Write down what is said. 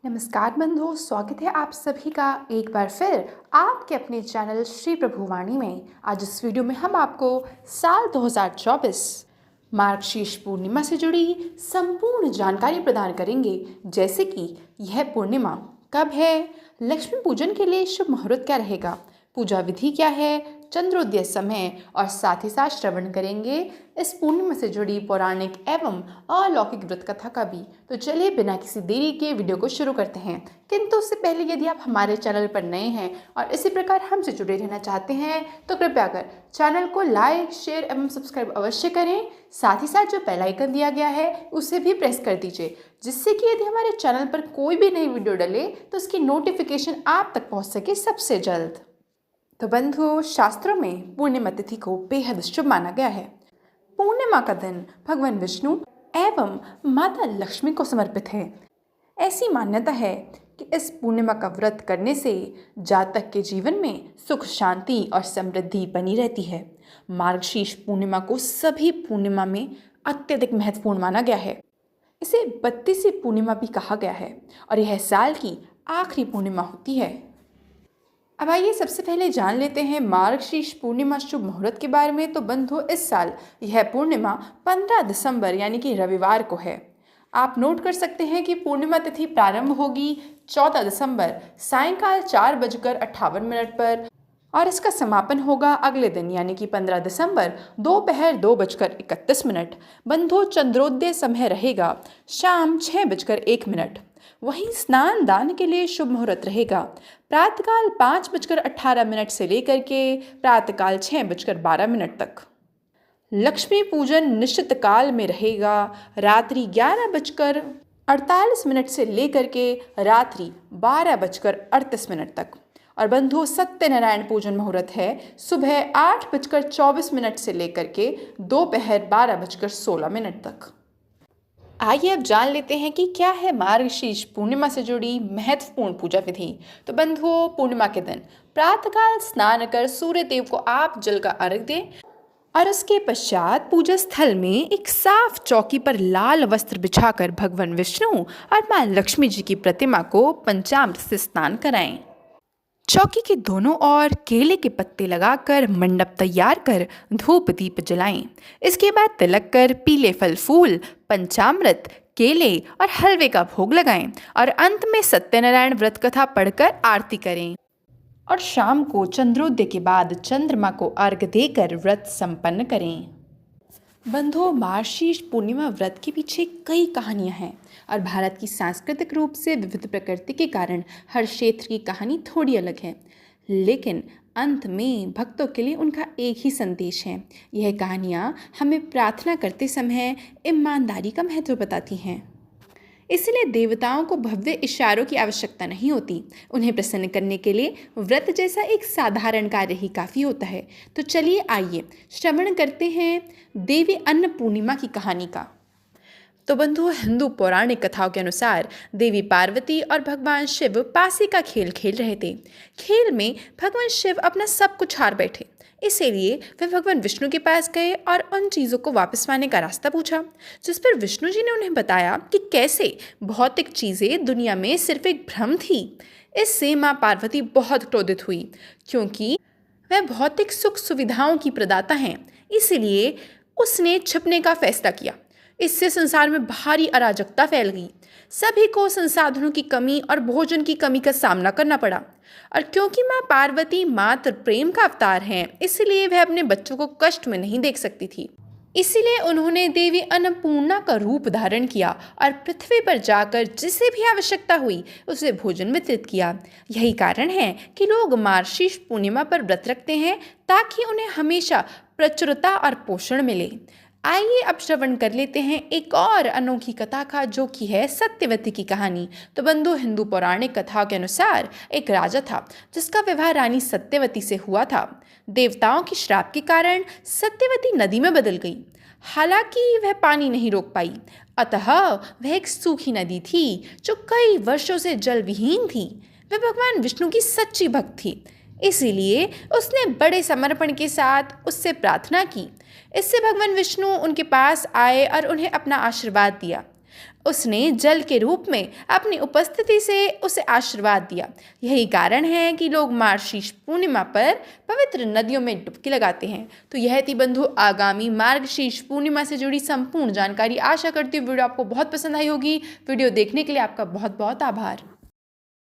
नमस्कार बंधुओं, स्वागत है आप सभी का एक बार फिर आपके अपने चैनल श्री प्रभुवाणी में। आज इस वीडियो में हम आपको साल 2024 मार्गशीर्ष पूर्णिमा से जुड़ी संपूर्ण जानकारी प्रदान करेंगे, जैसे कि यह पूर्णिमा कब है, लक्ष्मी पूजन के लिए शुभ मुहूर्त क्या रहेगा, पूजा विधि क्या है, चंद्रोदय समय और साथ ही साथ श्रवण करेंगे इस पूर्णिमा से जुड़ी पौराणिक एवं अलौकिक व्रत कथा का भी। तो चलिए बिना किसी देरी के वीडियो को शुरू करते हैं। किंतु उससे पहले यदि आप हमारे चैनल पर नए हैं और इसी प्रकार हमसे जुड़े रहना चाहते हैं तो कृपया कर चैनल को लाइक, शेयर एवं सब्सक्राइब अवश्य करें। साथ ही साथ जो बेल आइकन दिया गया है उसे भी प्रेस कर दीजिए, जिससे कि यदि हमारे चैनल पर कोई भी नई वीडियो डले तो उसकी नोटिफिकेशन आप तक पहुँच सके सबसे जल्द। तो बंधुओं, शास्त्रों में पूर्णिमा तिथि को बेहद शुभ माना गया है। पूर्णिमा का दिन भगवान विष्णु एवं माता लक्ष्मी को समर्पित है। ऐसी मान्यता है कि इस पूर्णिमा का व्रत करने से जातक के जीवन में सुख, शांति और समृद्धि बनी रहती है। मार्गशीर्ष पूर्णिमा को सभी पूर्णिमा में अत्यधिक महत्वपूर्ण माना गया है। इसे 32वीं पूर्णिमा भी कहा गया है और यह साल की आखिरी पूर्णिमा होती है। अब आइए सबसे पहले जान लेते हैं मार्गशीर्ष पूर्णिमा शुभ मुहूर्त के बारे में। तो बंधुओं, इस साल यह पूर्णिमा 15 दिसंबर यानी कि रविवार को है। आप नोट कर सकते हैं कि पूर्णिमा तिथि प्रारंभ होगी 14 दिसंबर सायंकाल 4:58 पर और इसका समापन होगा अगले दिन यानी कि 15 दिसंबर दोपहर 2:31। बंधुओं, चंद्रोदय समय रहेगा शाम 6:01। वहीं स्नान दान के लिए शुभ मुहूर्त रहेगा प्रातःकाल 5:18 से लेकर के प्रातःकाल 6:12 तक। लक्ष्मी पूजन निश्चित काल में रहेगा रात्रि 11:48 से लेकर के रात्रि 12:38 तक। और बंधुओं, सत्यनारायण पूजन मुहूर्त है सुबह 8:24 से लेकर के दोपहर 12:16 तक। आइए अब जान लेते हैं कि क्या है मार्गशीर्ष पूर्णिमा से जुड़ी महत्वपूर्ण पूजा विधि। तो बंधुओं, पूर्णिमा के दिन प्रातःकाल स्नान कर सूर्य देव को आप जल का अर्घ्य दें और उसके पश्चात पूजा स्थल में एक साफ चौकी पर लाल वस्त्र बिछाकर भगवान विष्णु और मां लक्ष्मी जी की प्रतिमा को पंचामृत से स्नान कराएं। चौकी के दोनों ओर केले के पत्ते लगाकर मंडप तैयार कर धूप दीप जलाएं। इसके बाद तिलक कर पीले फल फूल, पंचामृत, केले और हलवे का भोग लगाएं और अंत में सत्यनारायण व्रत कथा पढ़कर आरती करें। और शाम को चंद्रोदय के बाद चंद्रमा को अर्घ्य देकर व्रत संपन्न करें। बंधुओं, मार्गशीर्ष पूर्णिमा व्रत के पीछे कई कहानियां हैं और भारत की सांस्कृतिक रूप से विविध प्रकृति के कारण हर क्षेत्र की कहानी थोड़ी अलग है, लेकिन अंत में भक्तों के लिए उनका एक ही संदेश है। यह कहानियां हमें प्रार्थना करते समय ईमानदारी का महत्व बताती हैं। इसलिए देवताओं को भव्य इशारों की आवश्यकता नहीं होती, उन्हें प्रसन्न करने के लिए व्रत जैसा एक साधारण कार्य ही काफ़ी होता है। तो चलिए आइए श्रवण करते हैं देवी अन्नपूर्णिमा की कहानी का। तो बंधुओं, हिंदू पौराणिक कथाओं के अनुसार देवी पार्वती और भगवान शिव पासी का खेल खेल रहे थे। खेल में भगवान शिव अपना सब कुछ हार बैठे, इसीलिए वे भगवान विष्णु के पास गए और उन चीज़ों को वापस पाने का रास्ता पूछा, जिस पर विष्णु जी ने उन्हें बताया कि कैसे भौतिक चीज़ें दुनिया में सिर्फ एक भ्रम थी। इससे माँ पार्वती बहुत क्रोधित हुई, क्योंकि वह भौतिक सुख सुविधाओं की प्रदाता हैं, इसीलिए उसने छिपने का फैसला किया। इससे संसार में भारी अराजकता फैल गई। सभी को संसाधनों की कमी और भोजन की कमी का सामना करना पड़ा। और क्योंकि माँ पार्वती मात्र प्रेम का अवतार हैं, इसलिए वह अपने बच्चों को कष्ट में नहीं देख सकती थी। इसीलिए उन्होंने देवी अन्नपूर्णा का रूप धारण किया और पृथ्वी पर जाकर जिसे भी आवश्यकता हुई उसे भोजन वितरित किया। यही कारण है कि लोग मार्गशीर्ष पूर्णिमा पर व्रत रखते हैं, ताकि उन्हें हमेशा प्रचुरता और पोषण मिले। आइए अब श्रवण कर लेते हैं एक और अनोखी कथा का, जो कि है सत्यवती की कहानी। तो बंधु, हिंदू पौराणिक कथाओं के अनुसार एक राजा था जिसका विवाह रानी सत्यवती से हुआ था। देवताओं के श्राप के कारण सत्यवती नदी में बदल गई। हालांकि वह पानी नहीं रोक पाई, अतः वह एक सूखी नदी थी जो कई वर्षों से जल विहीन थी। वह भगवान विष्णु की सच्ची भक्त थी, इसीलिए उसने बड़े समर्पण के साथ उससे प्रार्थना की। इससे भगवान विष्णु उनके पास आए और उन्हें अपना आशीर्वाद दिया। उसने जल के रूप में अपनी उपस्थिति से उसे आशीर्वाद दिया। यही कारण है कि लोग मार्गशीर्ष पूर्णिमा पर पवित्र नदियों में डुबकी लगाते हैं। तो यह थी बंधु आगामी मार्गशीर्ष पूर्णिमा से जुड़ी संपूर्ण जानकारी। आशा करती हूँ वीडियो आपको बहुत पसंद आई होगी। वीडियो देखने के लिए आपका बहुत बहुत आभार।